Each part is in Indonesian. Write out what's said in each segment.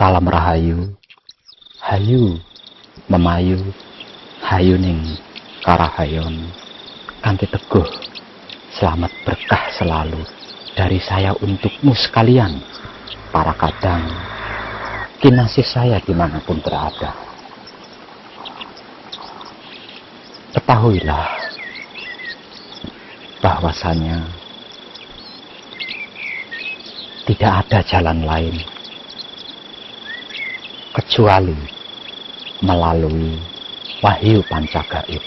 Salam rahayu, hayu, memayu, hayuning, karahayon, kanthi teguh, selamat berkah selalu dari saya untukmu sekalian, para kadang, kinasih saya dimanapun berada. Ketahuilah bahwasanya tidak ada jalan lain kecuali melalui wahyu pancagaib.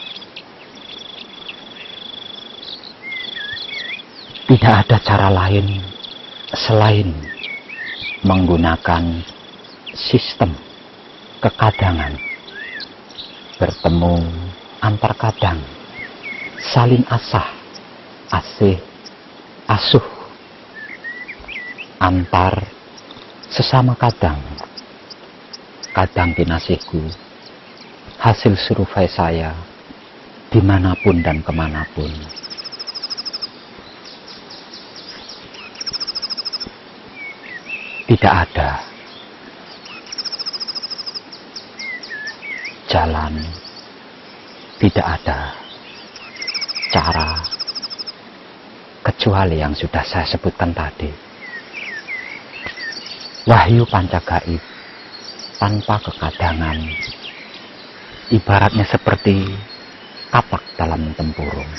Tidak ada cara lain selain menggunakan sistem kekadangan, bertemu antar kadang, saling asah, asih, asuh antar sesama kadang. Kadang kinasihku, hasil survei saya dimanapun dan kemanapun. Tidak ada jalan, tidak ada cara kecuali yang sudah saya sebutkan tadi. Wahyu pancagaib tanpa kekadangan, ibaratnya seperti kapak dalam tempurung.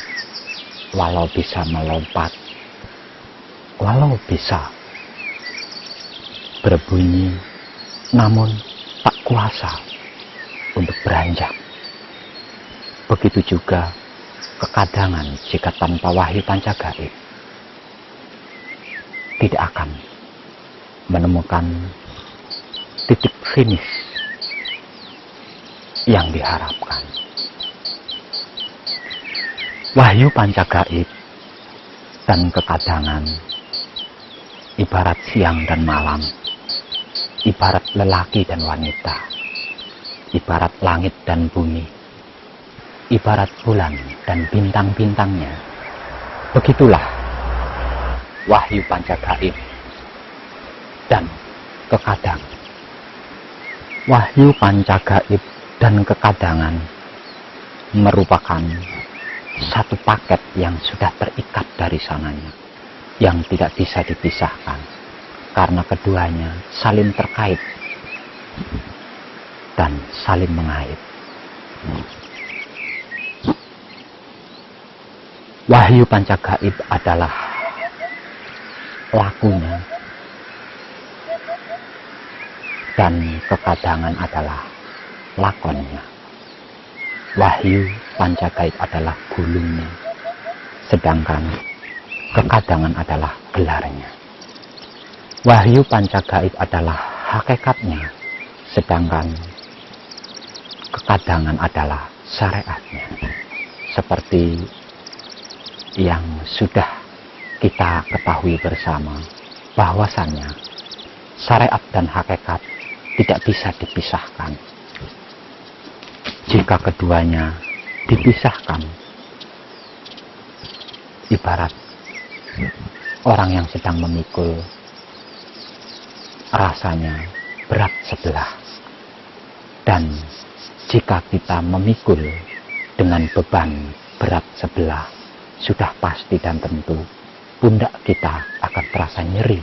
Walau bisa melompat, walau bisa berbunyi, namun tak kuasa untuk beranjak. Begitu juga kekadangan jika tanpa wahyu pancagaib tidak akan menemukan titik finish yang diharapkan. Wahyu pancagaib dan kekadangan ibarat siang dan malam, ibarat lelaki dan wanita, ibarat langit dan bumi, ibarat bulan dan bintang-bintangnya. Begitulah wahyu pancagaib dan kekadangan. Wahyu pancagaib dan kekadangan merupakan satu paket yang sudah terikat dari sananya, yang tidak bisa dipisahkan karena keduanya saling terkait dan saling mengait. Wahyu pancagaib adalah lakunya dan kekadangan adalah lakonnya. Wahyu pancagaib adalah gulungnya, sedangkan kekadangan adalah gelarnya. Wahyu pancagaib adalah hakikatnya, sedangkan kekadangan adalah syariatnya. Seperti yang sudah kita ketahui bersama, bahwasannya syariat dan hakikat tidak bisa dipisahkan. Jika keduanya dipisahkan, ibarat orang yang sedang memikul, rasanya berat sebelah. Dan jika kita memikul dengan beban berat sebelah, sudah pasti dan tentu pundak kita akan terasa nyeri,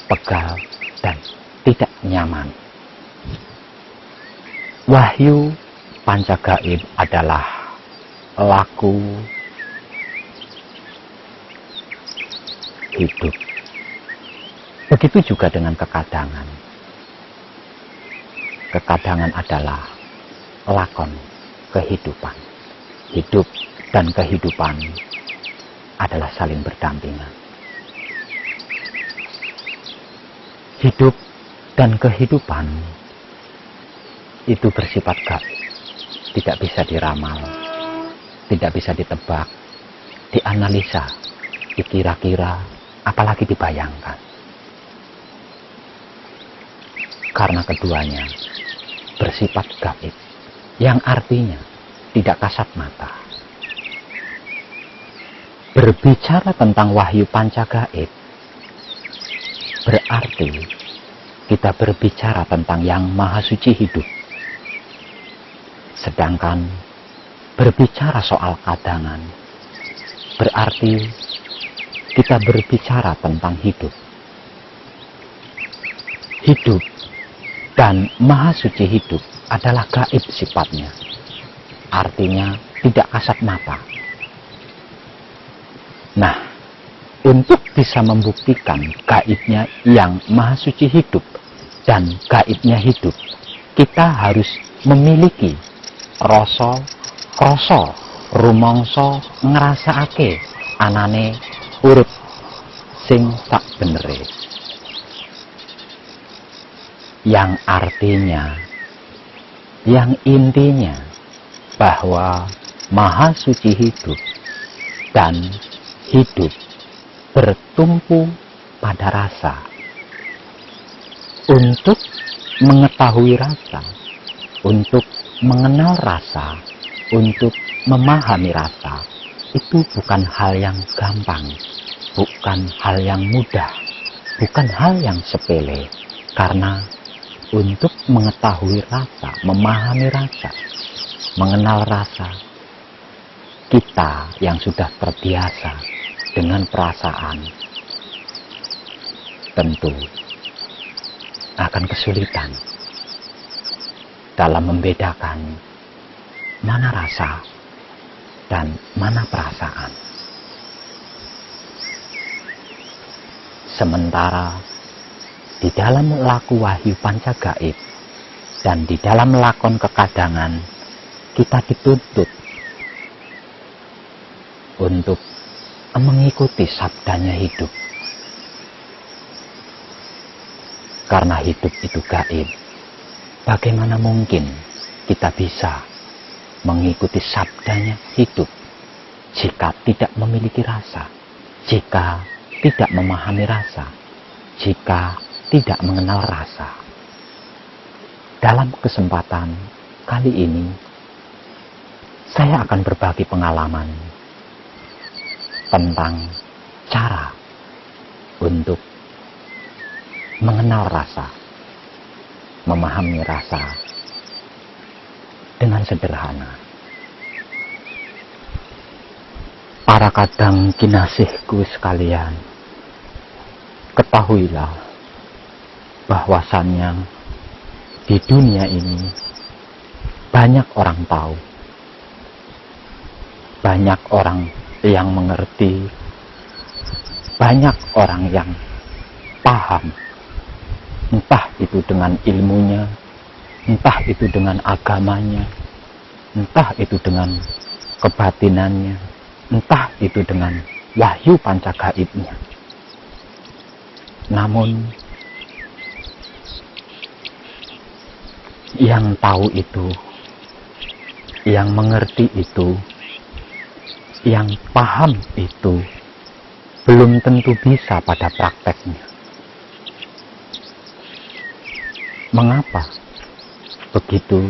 pegal, dan tidak nyaman. Wahyu pancagaib adalah laku hidup. Begitu juga dengan kekadangan. Kekadangan adalah lakon kehidupan. Hidup dan kehidupan adalah saling berdampingan. Hidup dan kehidupan itu bersifat gaib, tidak bisa diramal, tidak bisa ditebak, dianalisa, dikira-kira, apalagi dibayangkan. Karena keduanya bersifat gaib, yang artinya tidak kasat mata. Berbicara tentang wahyu pancagaib berarti kita berbicara tentang yang Maha Suci hidup. Sedangkan berbicara soal kadangan berarti kita berbicara tentang hidup. Hidup dan Maha Suci hidup adalah gaib sifatnya. Artinya tidak kasat mata. Nah, untuk bisa membuktikan gaibnya yang Maha Suci hidup dan gaibnya hidup, kita harus memiliki rasa, krasa, rumangsa, ngrasakake anane urip sing sak benere. Yang artinya, yang intinya bahwa Maha Suci hidup dan hidup bertumpu pada rasa. Untuk mengetahui rasa, untuk mengenal rasa, untuk memahami rasa, itu bukan hal yang gampang, bukan hal yang mudah, bukan hal yang sepele. Karena untuk mengetahui rasa, memahami rasa, mengenal rasa, kita yang sudah terbiasa dengan perasaan tentu akan kesulitan dalam membedakan mana rasa dan mana perasaan. Sementara di dalam laku wahyu pancagaib dan di dalam lakon kekadangan, kita dituntut untuk mengikuti sabdanya hidup. Karena hidup itu gaib, bagaimana mungkin kita bisa mengikuti sabdanya hidup jika tidak memiliki rasa, jika tidak memahami rasa, jika tidak mengenal rasa. Dalam kesempatan kali ini, saya akan berbagi pengalaman tentang cara untuk mengenal rasa, memahami rasa dengan sederhana. Para kadang kinasihku sekalian, ketahuilah bahwasannya di dunia ini banyak orang tahu, banyak orang yang mengerti, banyak orang yang paham, entah itu dengan ilmunya, entah itu dengan agamanya, entah itu dengan kebatinannya, entah itu dengan wahyu pancagaibnya. Namun yang tahu itu, yang mengerti itu, yang paham itu belum tentu bisa pada prakteknya. Mengapa begitu?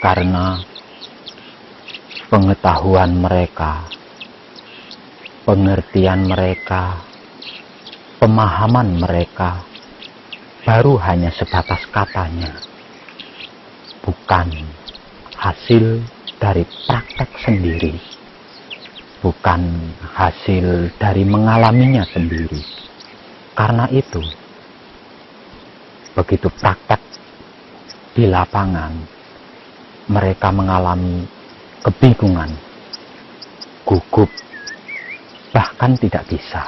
Karena pengetahuan mereka, pengertian mereka, pemahaman mereka baru hanya sebatas katanya, bukan hasil dari praktek sendiri, bukan hasil dari mengalaminya sendiri. Karena itu, begitu praktek di lapangan, mereka mengalami kebingungan, gugup, bahkan tidak bisa.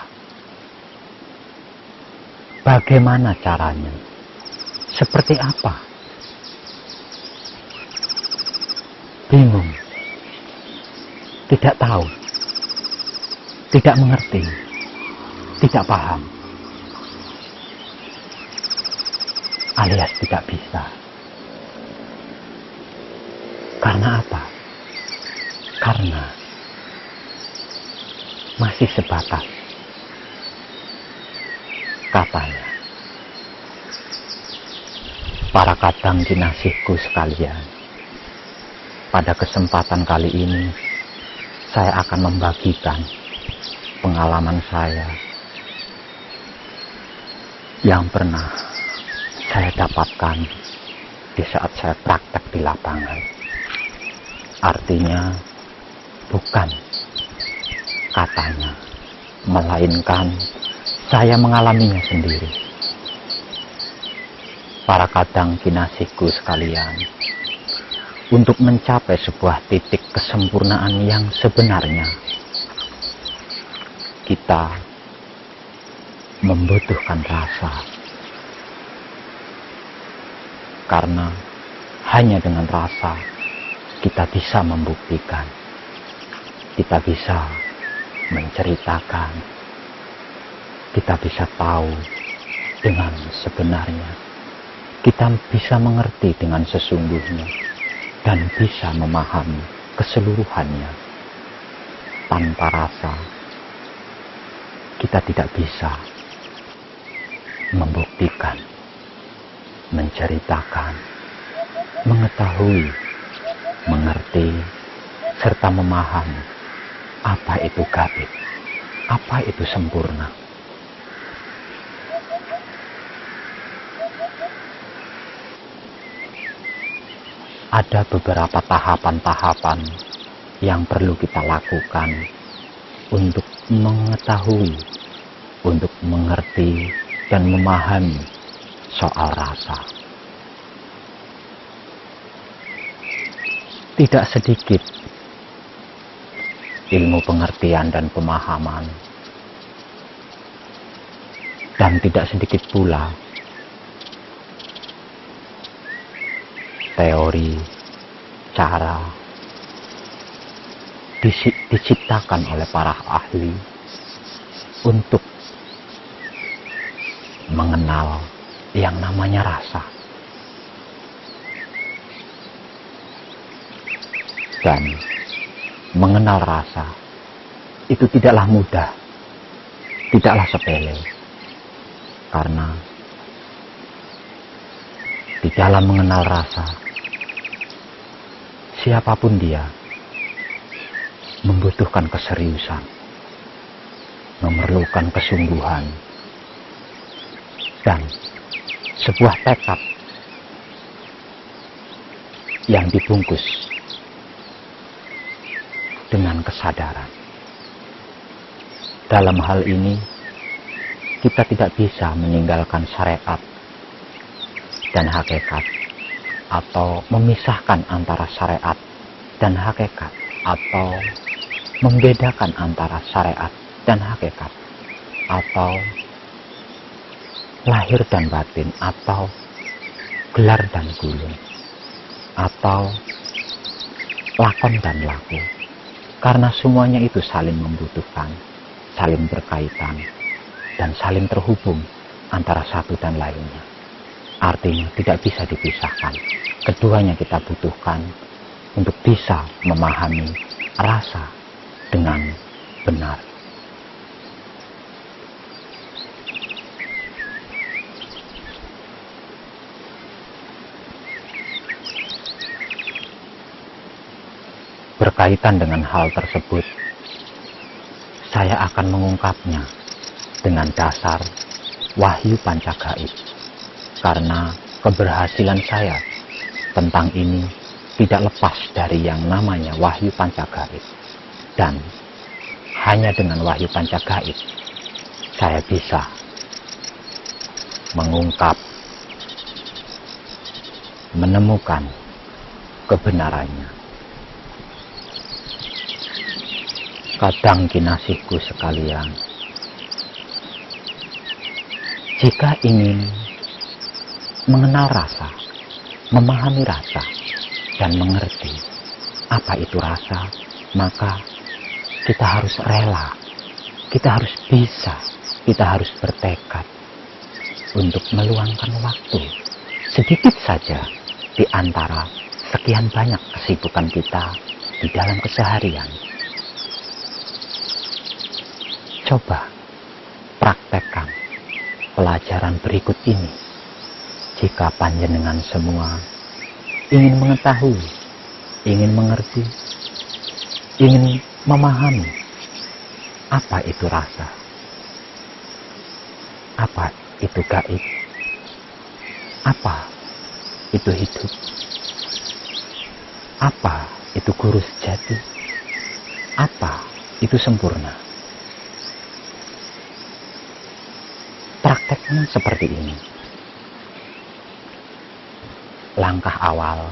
Bagaimana caranya? Seperti apa? Bingung, tidak tahu, tidak mengerti, tidak paham, alias tidak bisa. Karena apa? Karena masih sebatas katanya. Para kadang kinasihku sekalian, pada kesempatan kali ini saya akan membagikan pengalaman saya yang pernah saya dapatkan di saat saya praktek di lapangan. Artinya bukan katanya, melainkan saya mengalaminya sendiri. Para kadang kinasihku sekalian, untuk mencapai sebuah titik kesempurnaan yang sebenarnya, kita membutuhkan rasa. Karena hanya dengan rasa kita bisa membuktikan, kita bisa menceritakan, kita bisa tahu dengan sebenarnya, kita bisa mengerti dengan sesungguhnya, dan bisa memahami keseluruhannya. Tanpa rasa, kita tidak bisa membuktikan, menceritakan, mengetahui, mengerti, serta memahami apa itu gaib, apa itu sempurna. Ada beberapa tahapan-tahapan yang perlu kita lakukan untuk mengetahui, untuk mengerti dan memahami soal rasa. Tidak sedikit ilmu pengertian dan pemahaman, dan tidak sedikit pula teori, cara diciptakan oleh para ahli untuk mengenal yang namanya rasa. Dan mengenal rasa itu tidaklah mudah, tidaklah sepele, karena di dalam mengenal rasa, siapapun dia membutuhkan keseriusan, memerlukan kesungguhan, dan sebuah tekad yang dibungkus dengan kesadaran. Dalam hal ini, kita tidak bisa meninggalkan syariat dan hakikat, atau memisahkan antara syariat dan hakikat, atau membedakan antara syariat dan hakikat, atau lahir dan batin, atau gelar dan gulung, atau lakon dan laku. Karena semuanya itu saling membutuhkan, saling berkaitan, dan saling terhubung antara satu dan lainnya. Artinya tidak bisa dipisahkan. Keduanya kita butuhkan untuk bisa memahami rasa dengan benar. Berkaitan dengan hal tersebut, saya akan mengungkapnya dengan dasar wahyu pancagaib, karena keberhasilan saya tentang ini tidak lepas dari yang namanya wahyu pancagaib. Dan hanya dengan wahyu pancagaib saya bisa mengungkap, menemukan kebenarannya. Kadang kinasihku sekalian, jika ingin mengenal rasa, memahami rasa, dan mengerti apa itu rasa, maka kita harus rela, kita harus bisa, kita harus bertekad untuk meluangkan waktu sedikit saja di antara sekian banyak kesibukan kita di dalam keseharian. Coba praktekkan pelajaran berikut ini. Jika panjenengan semua ingin mengetahui, ingin mengerti, ingin memahami apa itu rasa, apa itu gaib? Apa itu hidup? Apa itu guru sejati? Apa itu sempurna? Prakteknya seperti ini. Langkah awal,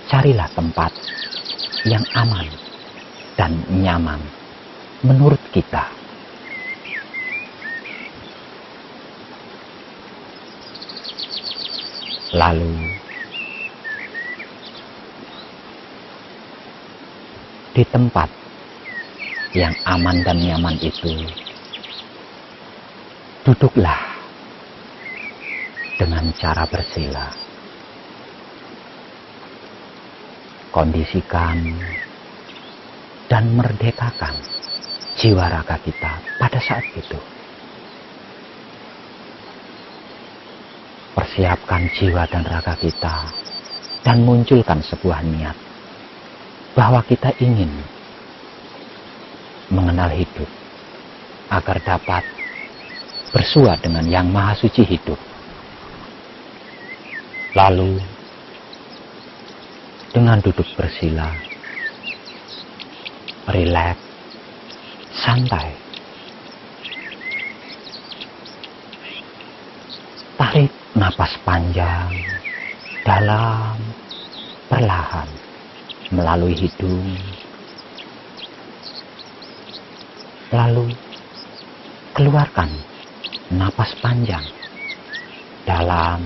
carilah tempat yang aman dan nyaman menurut kita. Lalu, di tempat yang aman dan nyaman itu, duduklah dengan cara bersila. Kondisikan dan merdekakan jiwa raga kita pada saat itu. Persiapkan jiwa dan raga kita dan munculkan sebuah niat bahwa kita ingin mengenal hidup agar dapat bersua dengan Yang Maha Suci hidup. Lalu dengan duduk bersila, rileks, santai, tarik napas panjang, dalam, perlahan, melalui hidung. Lalu keluarkan napas panjang, dalam,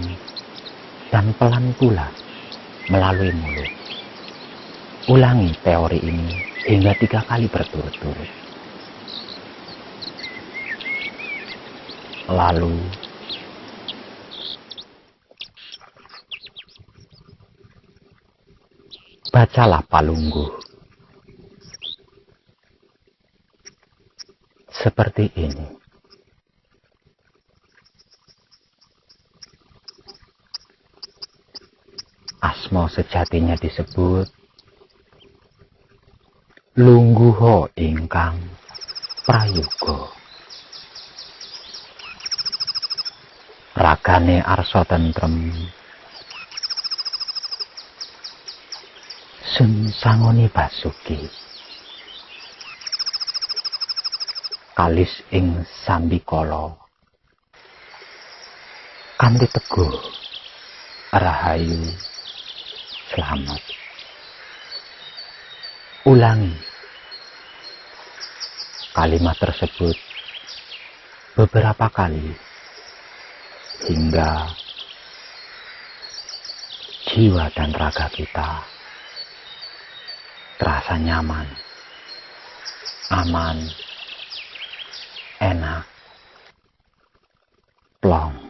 dan pelan pula melalui mulut. Ulangi teori ini hingga 3 kali berturut-turut. Lalu bacalah Palungguh seperti ini. Asma sejatinya disebut Lungguha ingkang prayoga. Ragane arsa tentrem, sun sangoni basuki. Kalis ing sambikala, kanthi teguh, rahayu, selamat. Ulangi kalimat tersebut beberapa kali hingga jiwa dan raga kita terasa nyaman, aman, enak, plong.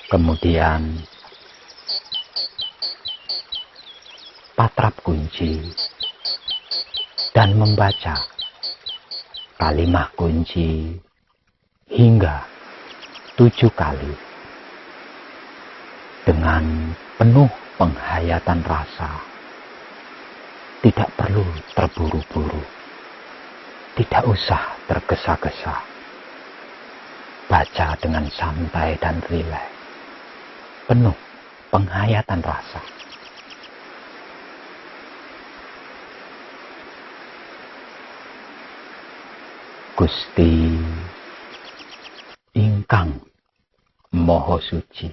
Kemudian patrap kunci dan membaca kalimat kunci hingga 7 kali dengan penuh penghayatan rasa. Tidak perlu terburu-buru, tidak usah tergesa-gesa. Baca dengan santai dan rileks, penuh penghayatan rasa. Gusti ingkang Maha Suci,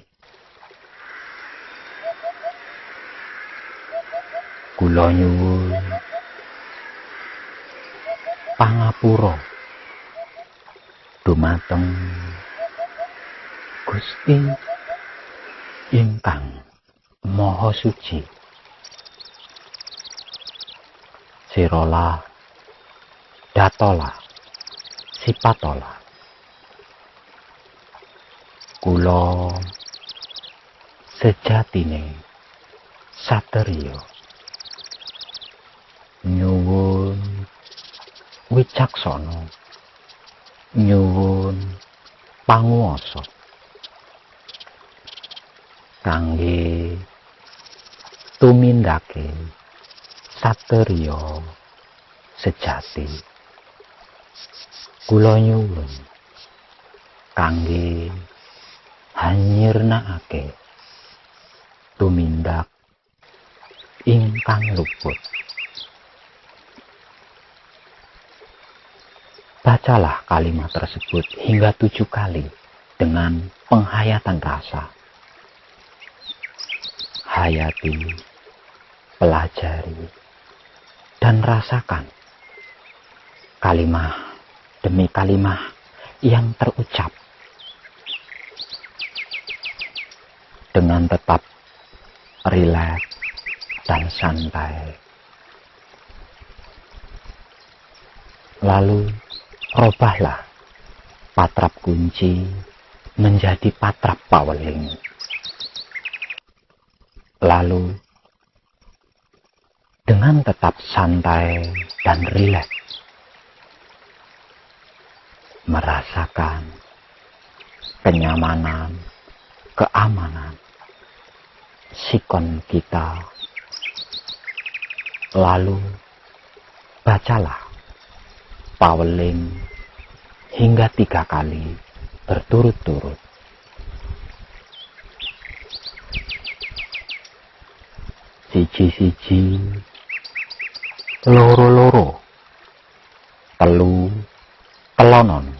kula nyuwun pangapura dumateng Gusti ingkang Maha Suci. Sirola, datola, sipatola. Kula sejatine satriya nyuwun wicaksana, nyuwun panguwasa kangge tumindake saterya sejati. Kula nyuwun kangge hanyirnakake tumindak ingkang luput. Bacalah kalimat tersebut hingga 7 kali dengan penghayatan rasa. Hayati, pelajari, dan rasakan kalimat demi kalimat yang terucap dengan tetap rileks dan santai. Lalu robahlah patrap kunci menjadi patrap paweling. Lalu dengan tetap santai dan rileks merasakan kenyamanan, keamanan sikon kita. Lalu bacalah paweling hingga 3 kali berturut-turut. Siji-siji, loro-loro, telu, telonon,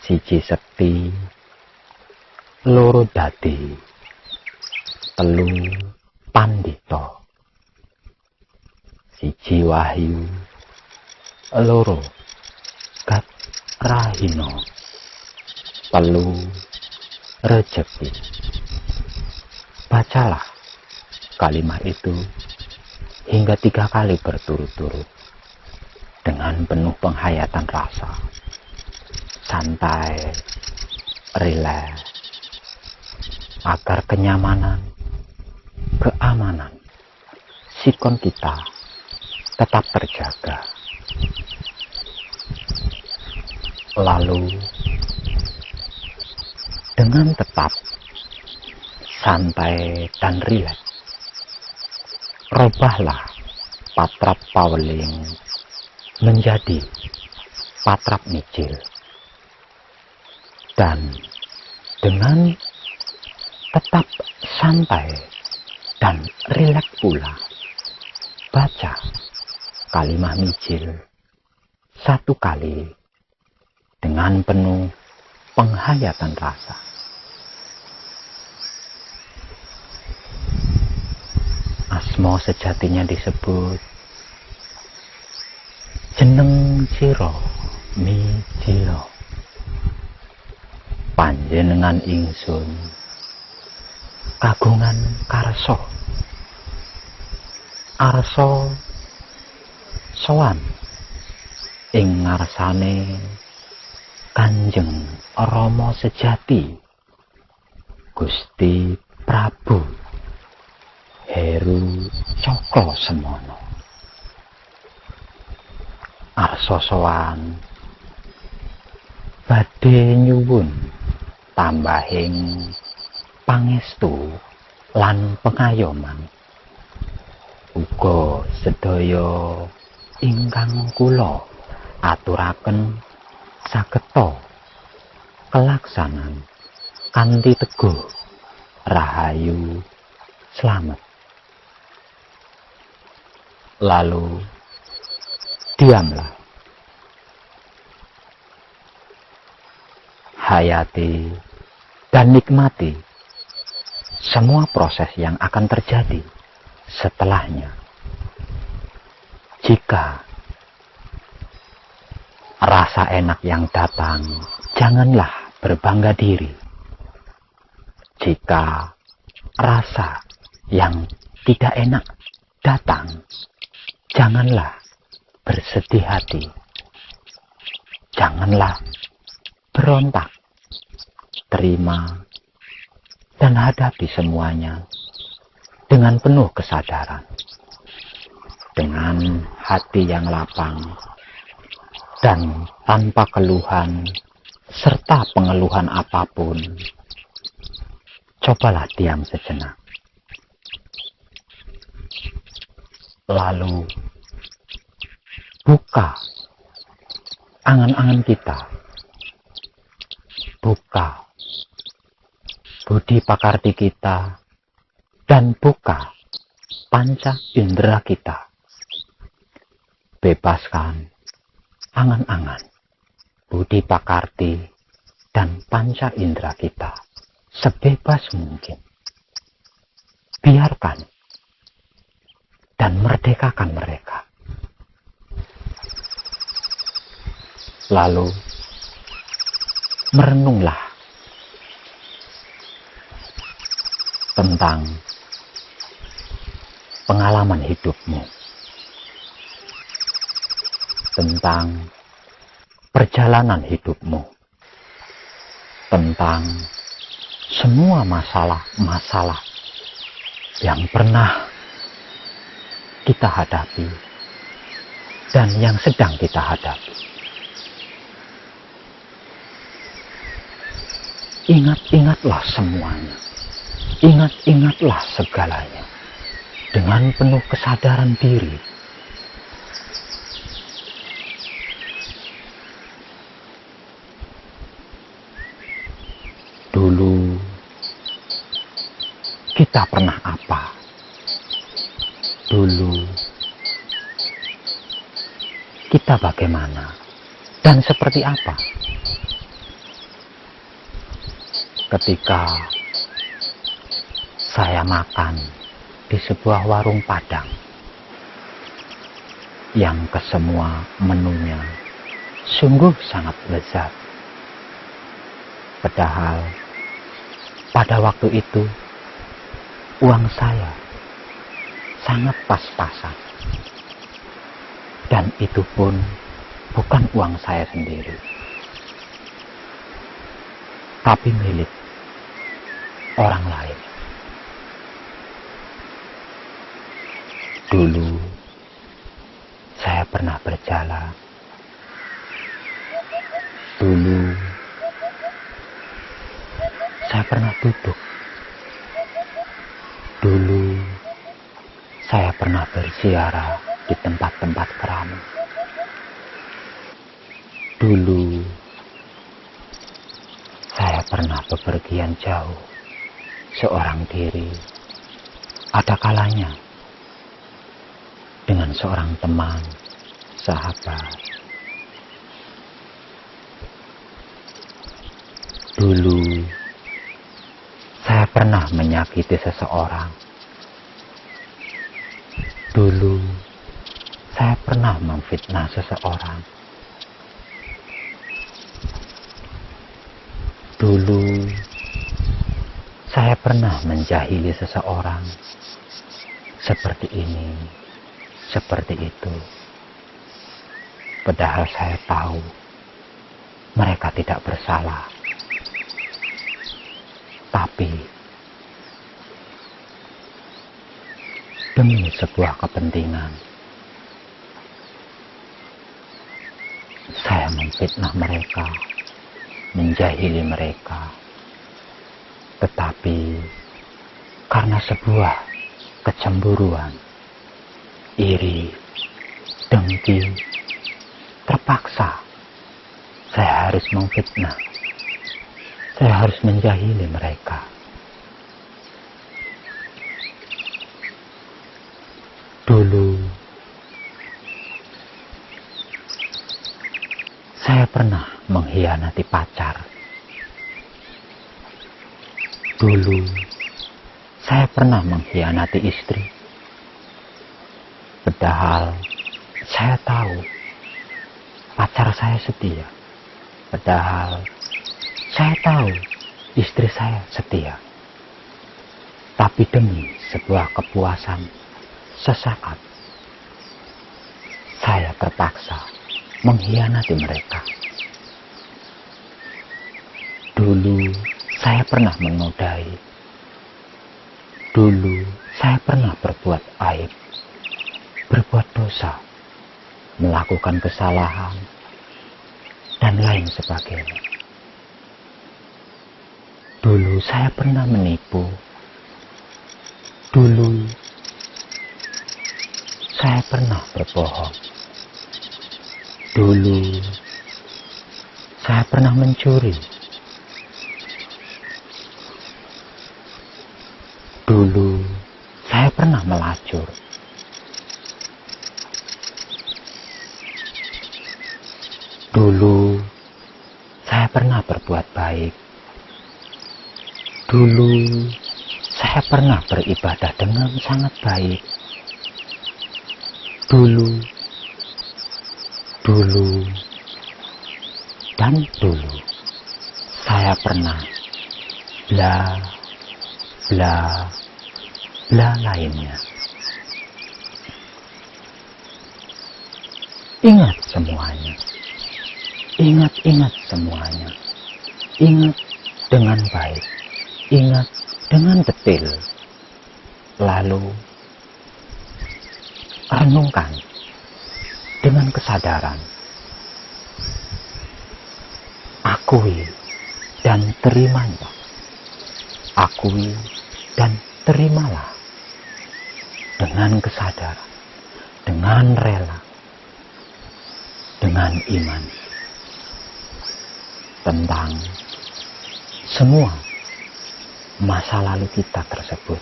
siji sekti, loro dadi, telu pandito, siji wahyu, loro gat rahino, telu rejeki. Bacalah kalimat itu hingga 3 kali berturut-turut dengan penuh penghayatan rasa, santai, rileks, agar kenyamanan, keamanan sikon kita tetap terjaga. Lalu dengan tetap santai dan rileks, robahlah patrap paweling menjadi patrap micil. Dan dengan tetap santai dan rileks pula, baca kalimat micil 1 kali dengan penuh penghayatan rasa. Asma sejatinya disebut jeneng sira micila, panjenengan ingsun kagungan karsa, arsa sowan ing ngarsane Kanjeng Rama sejati Gusti Prabu Heru Cokro Semono. Arsa sowan badhe nyuwun tambahing pangestu lan pengayoman. Uga sedaya ingkang kula aturaken sageta kelaksanan kanthi teguh rahayu slamet. Lalu diamlah, hayati dan nikmati semua proses yang akan terjadi setelahnya. Jika rasa enak yang datang, janganlah berbangga diri. Jika rasa yang tidak enak datang, janganlah bersedih hati. Janganlah berontak. Terima dan hadapi semuanya dengan penuh kesadaran, dengan hati yang lapang dan tanpa keluhan serta pengeluhan apapun. Cobalah diam sejenak Lalu buka angan-angan kita, buka budi pakarti kita, dan buka panca indera kita. Bebaskan angan-angan, budi pakarti, dan panca indera kita sebebas mungkin. Biarkan dan merdekakan mereka. Lalu merenunglah tentang pengalaman hidupmu, tentang perjalanan hidupmu, tentang semua masalah-masalah yang pernah kita hadapi dan yang sedang kita hadapi. Ingat-ingatlah semuanya, ingat-ingatlah segalanya dengan penuh kesadaran diri. Dulu kita pernah apa? Dulu kita bagaimana dan seperti apa? Ketika saya makan di sebuah warung Padang yang kesemua menunya sungguh sangat lezat. Padahal pada waktu itu uang saya sangat pas-pasan, dan itu pun bukan uang saya sendiri, tapi milik orang lain. Dulu saya pernah berjalan. Dulu saya pernah duduk. Dulu saya pernah berziarah di tempat-tempat keramat. Dulu saya pernah bepergian jauh seorang diri, ada kalanya dengan seorang teman, sahabat. Dulu saya pernah menyakiti seseorang. Dulu saya pernah memfitnah seseorang. Dulu saya pernah menjahili seseorang. Seperti ini, seperti itu. Padahal saya tahu mereka tidak bersalah. Tapi demi sebuah kepentingan, saya memfitnah mereka, menjahili mereka. Tetapi karena sebuah kecemburuan, iri, dengki, terpaksa saya harus memfitnah. Saya harus menjahili mereka. Dulu saya pernah mengkhianati pacar. Dulu saya pernah mengkhianati istri. Padahal saya tahu pacar saya setia. Padahal saya tahu istri saya setia. Tapi demi sebuah kepuasan sesaat, saya terpaksa mengkhianati mereka. Dulu saya pernah menodai. Dulu saya pernah berbuat aib, berbuat dosa, melakukan kesalahan, dan lain sebagainya. Dulu saya pernah menipu. Dulu pernah berbohong. Dulu saya pernah mencuri. Dulu saya pernah melacur. Dulu saya pernah berbuat baik. Dulu saya pernah beribadah dengan sangat baik. Dulu dan dulu saya pernah bla lainnya. Ingat semuanya. Ingat semuanya. Ingat dengan baik. Ingat dengan detail. Lalu renungkan dengan kesadaran. Akui dan terimanya. Akui dan terimalah dengan kesadaran, dengan rela, dengan iman tentang semua masa lalu kita tersebut.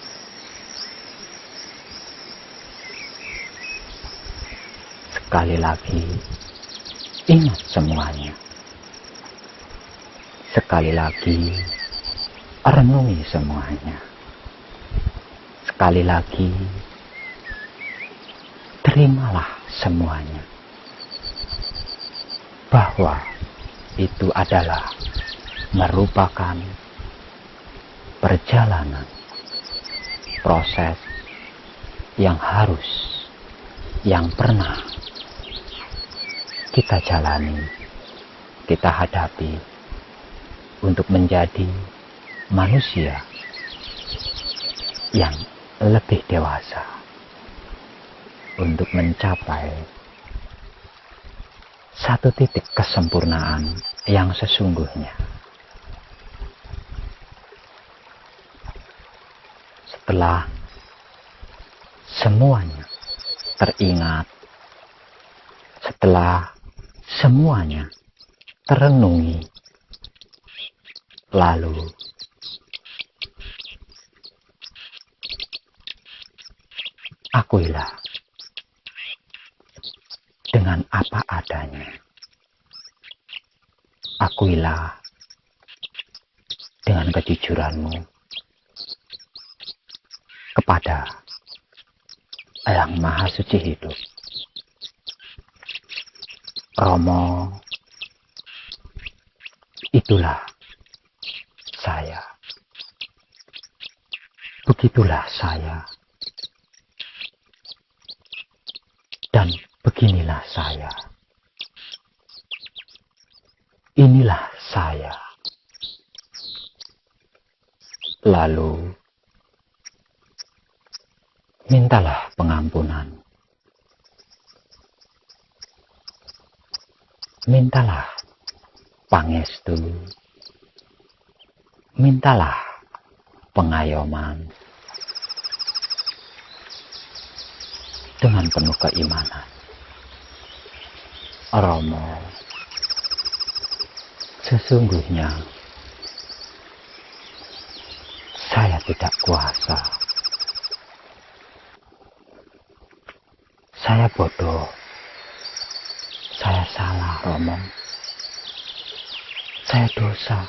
Sekali lagi, ingat semuanya. Sekali lagi, renungi semuanya. Sekali lagi, terimalah semuanya. Bahwa itu adalah merupakan perjalanan, proses yang harus, yang pernah kita jalani, kita hadapi untuk menjadi manusia yang lebih dewasa, untuk mencapai satu titik kesempurnaan yang sesungguhnya. Setelah semuanya teringat, setelah semuanya terenungi, lalu akuilah dengan apa adanya. Akuilah dengan kejujuranmu kepada Yang Maha Suci Hidup. Romo, itulah saya. Begitulah saya. Dan beginilah saya. Inilah saya. Lalu mintalah pengampunan. Mintalah pangestu. Mintalah pengayoman dengan penuh keimanan. Romo, sesungguhnya saya tidak kuasa. Saya bodoh. Saya salah, Romo. Saya dosa.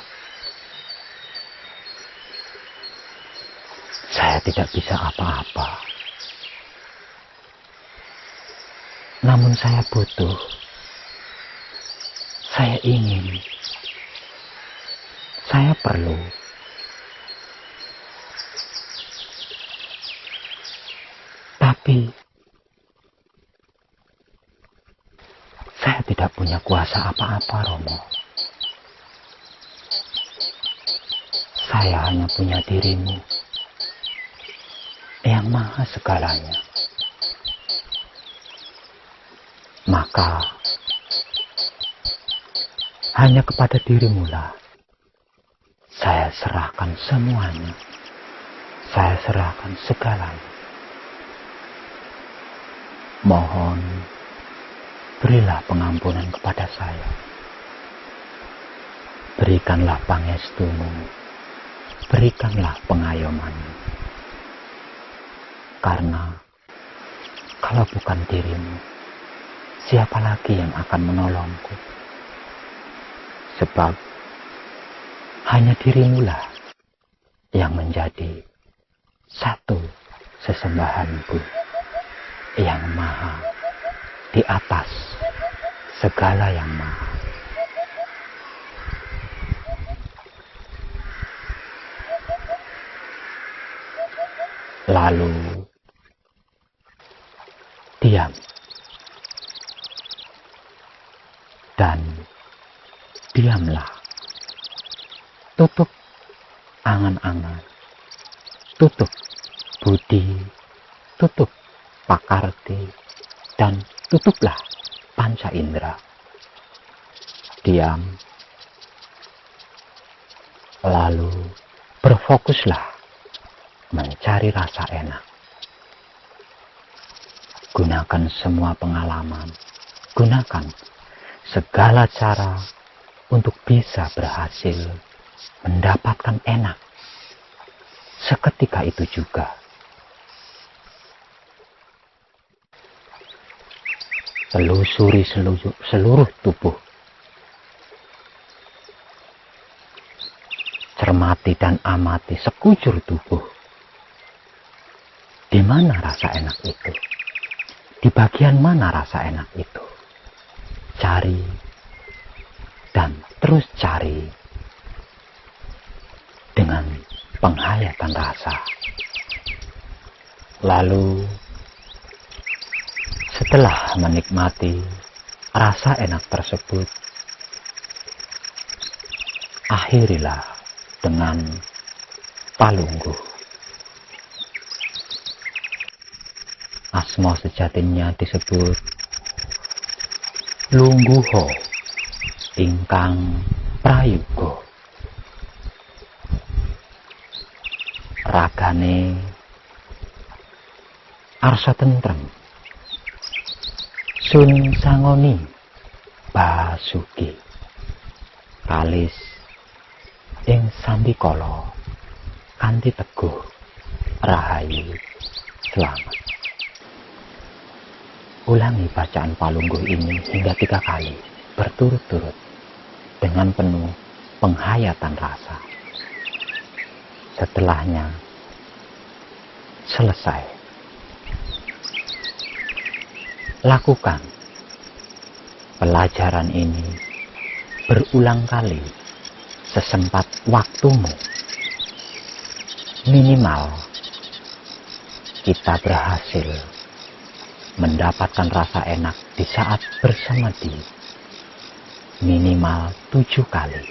Saya tidak bisa apa-apa. Namun saya butuh. Saya ingin. Saya perlu. Tapi saya tidak punya kuasa apa-apa, Romo. Saya hanya punya dirimu yang maha segalanya. Maka hanya kepada dirimulah saya serahkan semuanya. Saya serahkan segalanya. Mohon berilah pengampunan kepada saya. Berikanlah pangestumu, berikanlah pengayomanmu. Karena kalau bukan dirimu, siapa lagi yang akan menolongku? Sebab hanya dirimulah yang menjadi satu sesembahanku yang maha di atas segala yang maha. Lalu diam dan diamlah. Tutup angan-angan, tutup budi, tutup pakarti, dan tutuplah panca indera. Diam, lalu berfokuslah mencari rasa enak. Gunakan semua pengalaman, gunakan segala cara untuk bisa berhasil mendapatkan enak. Seketika itu juga telusuri seluruh tubuh. Cermati dan amati sekujur tubuh. Di mana rasa enak itu? Di bagian mana rasa enak itu? Cari dan terus cari dengan penghayatan rasa. Lalu setelah menikmati rasa enak tersebut, akhirilah dengan palungguh. Asma sejatinya disebut lungguho ingkang prayuga. Ragane arsa tentrem, sun sangoni basuki, kalis ing sambikala kanthi teguh rahayu selamat. Ulangi bacaan palungguh ini hingga 3 kali berturut-turut dengan penuh penghayatan rasa. Setelahnya selesai, lakukan pelajaran ini berulang kali sesempat waktumu. Minimal kita berhasil mendapatkan rasa enak di saat bersemedi minimal 7 kali.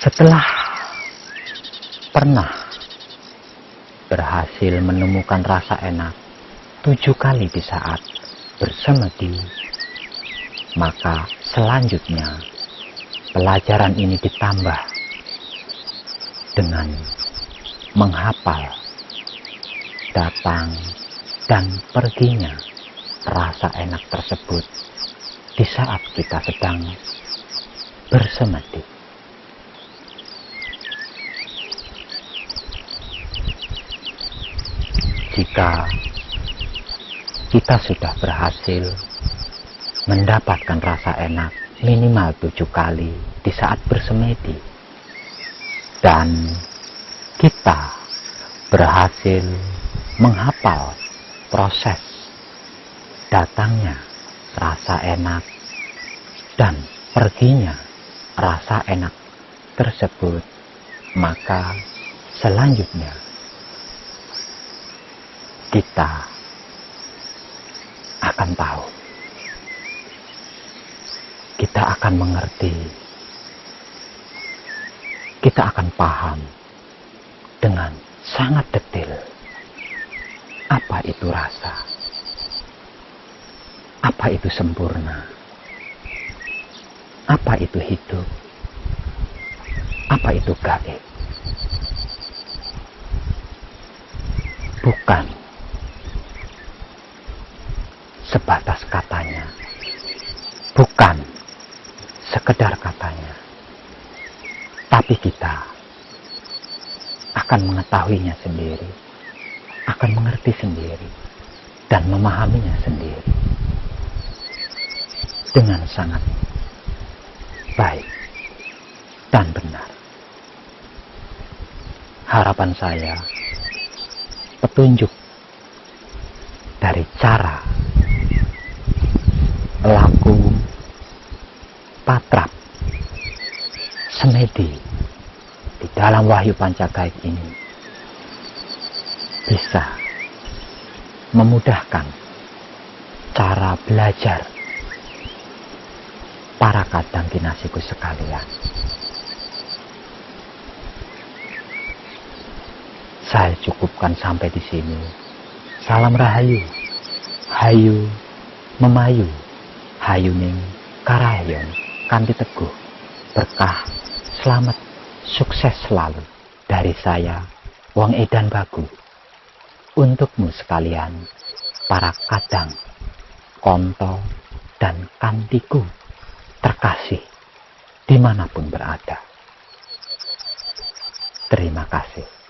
Setelah pernah berhasil menemukan rasa enak 7 kali di saat bersemedi, maka selanjutnya pelajaran ini ditambah dengan menghafal datang dan perginya rasa enak tersebut di saat kita sedang bersemedi. Jika kita sudah berhasil mendapatkan rasa enak minimal 7 kali di saat bersemedi, dan kita berhasil menghafal proses datangnya rasa enak dan perginya rasa enak tersebut, maka selanjutnya kita akan tahu, kita akan mengerti, kita akan paham dengan sangat detail apa itu rasa, apa itu sempurna, apa itu hidup, apa itu gaib. Bukan sebatas katanya, bukan sekedar katanya, tapi kita akan mengetahuinya sendiri, akan mengerti sendiri, dan memahaminya sendiri dengan sangat baik dan benar. Harapan saya, petunjuk dari cara laku patrap semedi di dalam Wahyu Pancagaib ini bisa memudahkan cara belajar para kadang kinasiku sekalian. Saya cukupkan sampai di sini. Salam rahayu, hayu memayu, hayuning karayon kanthi teguh, berkah, selamat, sukses selalu dari saya, Wong Edan Bagu, untukmu sekalian, para kadang, konto, dan kantiku terkasih dimanapun berada. Terima kasih.